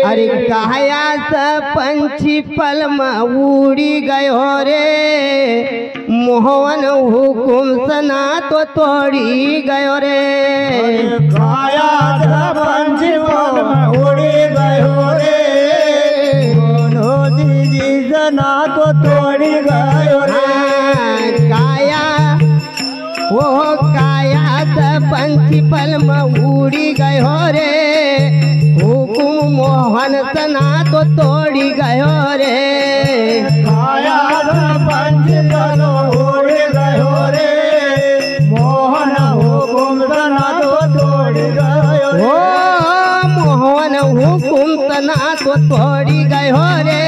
अरे काया सा पंछी पल में उड़ी गयो रे, मोहन हुकुम सना तो तोड़ी गयो रे। काया सा पंछी पल में उड़ी गयो रे, दीदी सना तो तोड़ी गयो रे। काया वो काया सा पंछी पल में उड़ी गयो रे, हुकुम मोहन सना तो तोड़ी गयो रे। काया सा पंछी पल में उड़ी गयो रे, मोहन हुकुम सना तो तोड़ी गयो रे। मोहन हुकुम सना तो तोड़ी गयो रे,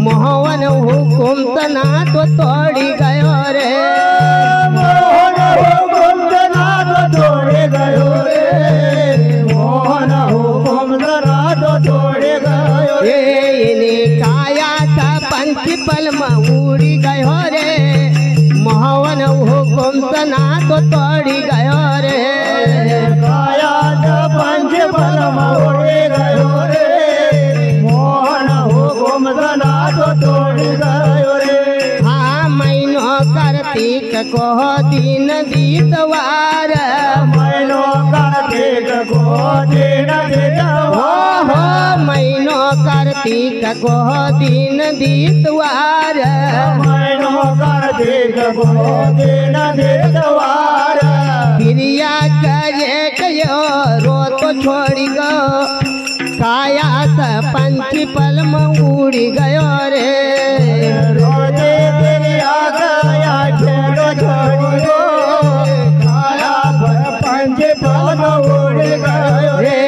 मोहन हुकुम सना तो तोड़ी गयो रे। मोहन हुकुम सना तो तोड़ी गयो रे, मोहन हुकुम सना तो तोड़ी गयो रे। काया था पंछी पल में उड़ी गयो रे, मोहन हुकुम सना तो तोड़ी गयो रे। काया था पंछी पल में उड़ी गयो रे, मोहन हुकुम सना तो तोड़ी गयो रे। हाँ महीनो कार्तिक को दिन दीतवार, महीनो कार्तिक को दिन दीतवार, महीनो कार्तिक को दिन दीतवार, महीनो कार्तिक को दिन दीतवार। क्रिया करे कयो रो तो छोड़ी गो, काया सा पंछी पल में उड़ी गयो रे। रोजे क्रिया गया खेलो छोड़ी गो, काया पंछी पल में उड़ी गयो रे।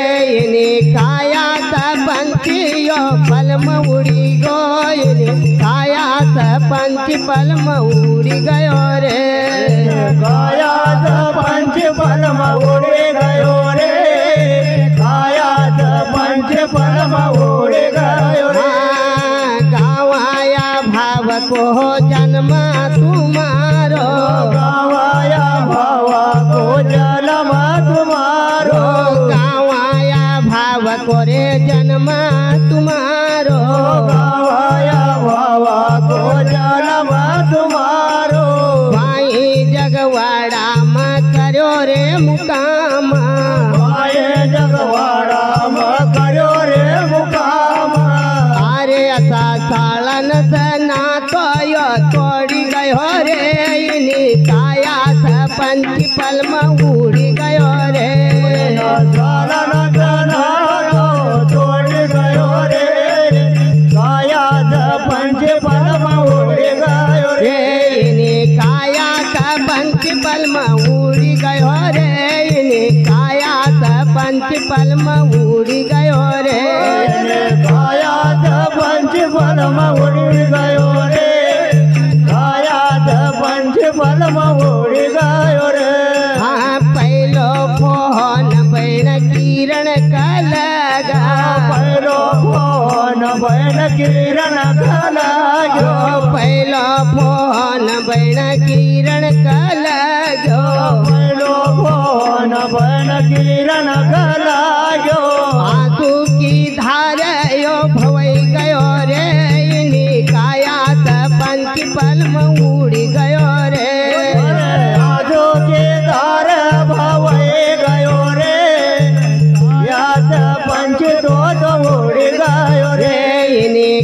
काया सा पंछी यो पल में उड़ी गो, काया सा पंछी पल में उड़ी गयो रे। काया सा पंछी पल में उड़ी गयो रे, काया सा पंछी पल में उड़ी गयो रे। गावाया भाव को जन्म तुम्हारो, गावाया भाव को जन्म तुम्हारो, गावाया भाव को रे जन्म तुम्हारो। गावाया भाव को जन्म तुम्हारो, भाई जगवाड़ा में करो रे मुकाम, भाई जगवाड़ा में करो रे मुकाम। अरे असा सालन सना तो यो तोड़ी गयो रे, काया सा पंछी पल में उड़ी गयो रे। सालन सना तो तोड़ी गयो रे, काया सा पंछी पल में उड़ी गयो रे। काया सा पंछी पल में उड़ी गयो रे, काया सा पंछी पल में उड़ी गयो रे। काया सा पंछी पल में उड़ी गयो रे, काया सा पंछी पल में उड़ी गयो रे। हाँ पहलो फोन बैन किरण का लगा, पहलो फोन बैन किरण का लागो, पहलो फोन बैन किरण का लगो। पहलो फोन बैन किरण का लागो, आंसू की धार यो भवई गयो रे, काया सा पंछी पल में उड़ी गयो रे। आजो के धार भवई गयो रे, या सा पंछी तो उड़ी गयो रे।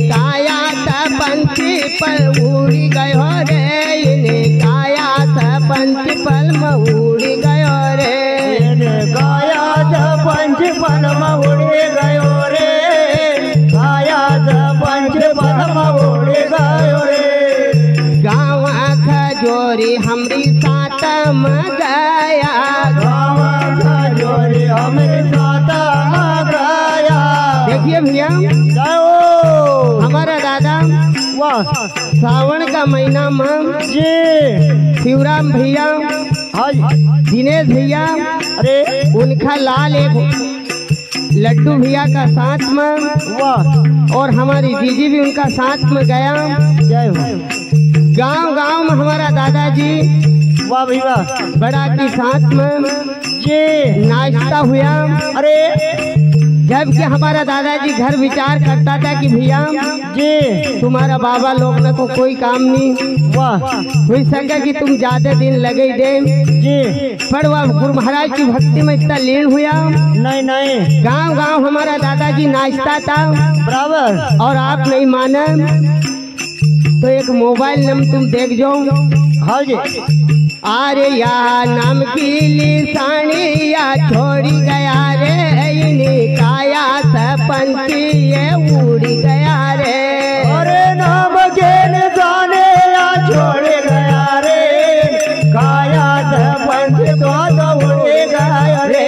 काया सा पंछी पल उड़ी गयो रे, काया सा पंछी पल में उड़ी गयो रे। काया सा पंछी पल में उड़ी गयो रे, काया सा पंछी पल में उड़ी गयो रे। गाँव खजोरी हमरी साथ में गया, गाँव खजोरी हमरी साथ में गया। देखिए भैया जाओ हमारा दादा वाह सावन का महीना में जी, शिवराम भैया, हाय दिनेश भैया, अरे उनका लाल एक लड्डू भैया का साथ में, वाह और हमारी जीजी भी उनका साथ में गया। जय हो। गांव गांव में हमारा दादाजी वाह भाई वाह। बड़ा के साथ में जी नाश्ता हुआ। अरे जबकि हमारा दादाजी घर विचार करता था कि भैया जी तुम्हारा बाबा लोग न को कोई काम नहीं वाह हो सका कि तुम ज्यादा दिन लगे दे, जी पर वह गुरु महाराज की भक्ति में इतना लीन हुआ। नहीं नहीं गांव गांव हमारा दादाजी नाचता था बराबर और आप नहीं माने तो एक मोबाइल नंबर तुम देख जाओ। हाँ जी अरे या नाम की लिसानी या छोड़ी गया रे इन्हीं काया सरपंच ये उड़ी गया रे। अरे नाम के निशाने या छोड़ गया रे काया सरपंच तो उड़ गया रे।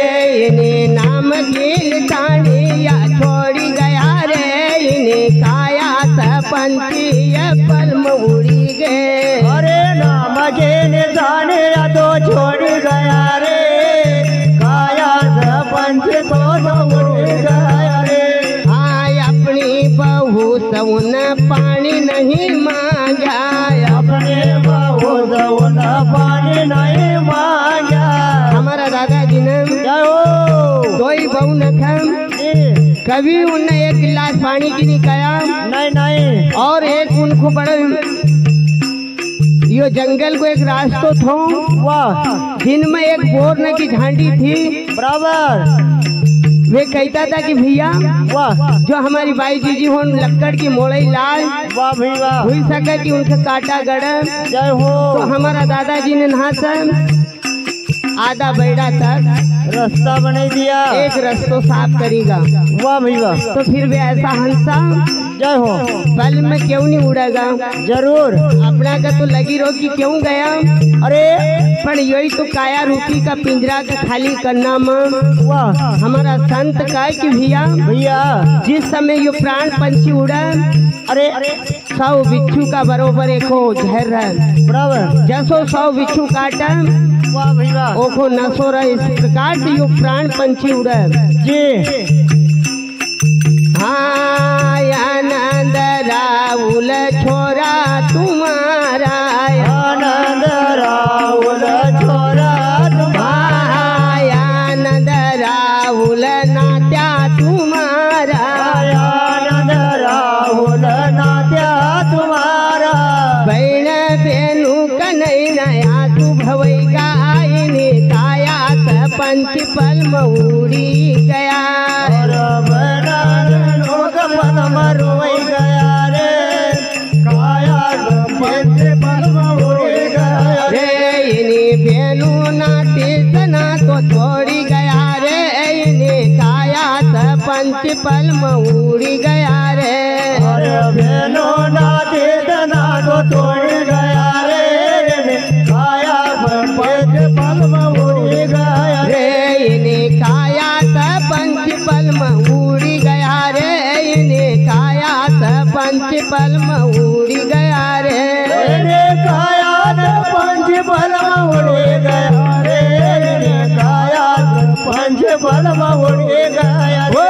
इन्हीं नाम की लिसानी या छोड़ी गया रे इन्हीं काया सरपंच ये पल्म उड़ी गए। अरे नाम के निशाने या तो छोड़ गया रे काया सरपंच तो उड़ गया रे। आय अपनी बहू सउन पानी नहीं मांगा, अपने बहू सउन पानी नहीं मांगा। हमारा दादाजी ने जय हो दो ही बहू न था, कभी उनने एक गिलास पानी की नहीं खाया नहीं नहीं और एक उनको बड़े यो जंगल को एक रास्ता था वाह जिनमें एक बोरने की झांडी थी बराबर। वे कहता था कि भैया वाह जो हमारी बाई जीजी हो लक्कड़ की मोड़ई लाल वाह भाई वाह हुई सके कि उनका काटा गड़ा। जय हो तो हमारा दादाजी ने नहा से आधा बैठा तक रास्ता बना दिया एक रास्ता साफ करेगा। वाह भाई वाह तो फिर वे ऐसा हंसा जय हो पल में क्यों नहीं उड़ेगा, जरूर अपना का तो लगी रो कि क्यों गया। अरे पर यही तो काया रूपी का पिंजरा का खाली करना में वाह हमारा संत का कि भैया भैया जिस समय ये प्राण पंछी उड़ा अरे सौ बिच्छू का बरोबर एको जहर है बराबर। जैसो सौ बिच्छू काटा वाह भाई वाह ओको नसो रहा इस प्रकार से यो प्राण पंछी उड़ा जी। हाँ आनंद राहुल छोरा तुम्हारा आनंद राहुल छोरा तुम्हारा आनंद राहुल नात्या तुम्हारा आनंद राहुल नात्या तुम्हारा। बहन बेनू कन्हई नया तू भवई गायनी काया पंच पल मऊड़ी गया। रोई गया रे काया पंच पल उड़ गया रे इन्हीं बेनू नाती सना तो छोड़ी गया रे इन्हीं काया पंच पल मऊड़ी गया रे। अरे बेनो नाती सना तो तोड़ गया रे काया पंच पल उड़ गया रे इन्हीं काया पंच पल मऊड़ी गया रे इन्हीं काया पंच पल मऊड़ी गया रे। काया पंच पल उड़ गया रे काया पंच पल उड़ गया हो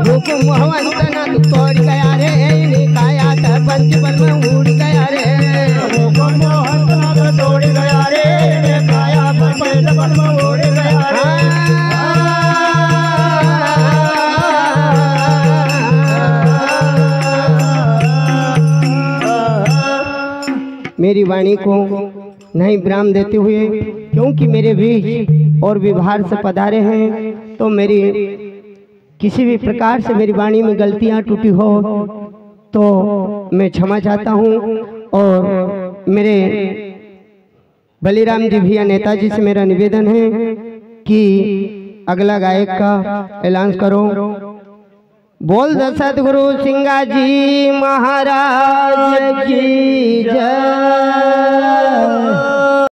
हुकुम मोहवंत ना तू तोड़ गया रे इन्हीं काया पंच पल मऊड़ी गया रे। हुकुम मोहवंत ना तोड़ गया रे काया पंच पल उड़ गया रे। मेरी वाणी को नहीं विराम देते हुए क्योंकि मेरे बीच और विभार से पधारे हैं तो मेरी किसी भी प्रकार से मेरी वाणी में गलतियां टूटी हो तो मैं क्षमा चाहता हूं। और मेरे बलिराम जी भैया नेताजी से मेरा निवेदन है कि अगला गायक का ऐलान करो। बोल सतगुरु सिंगा जी महाराज की जय।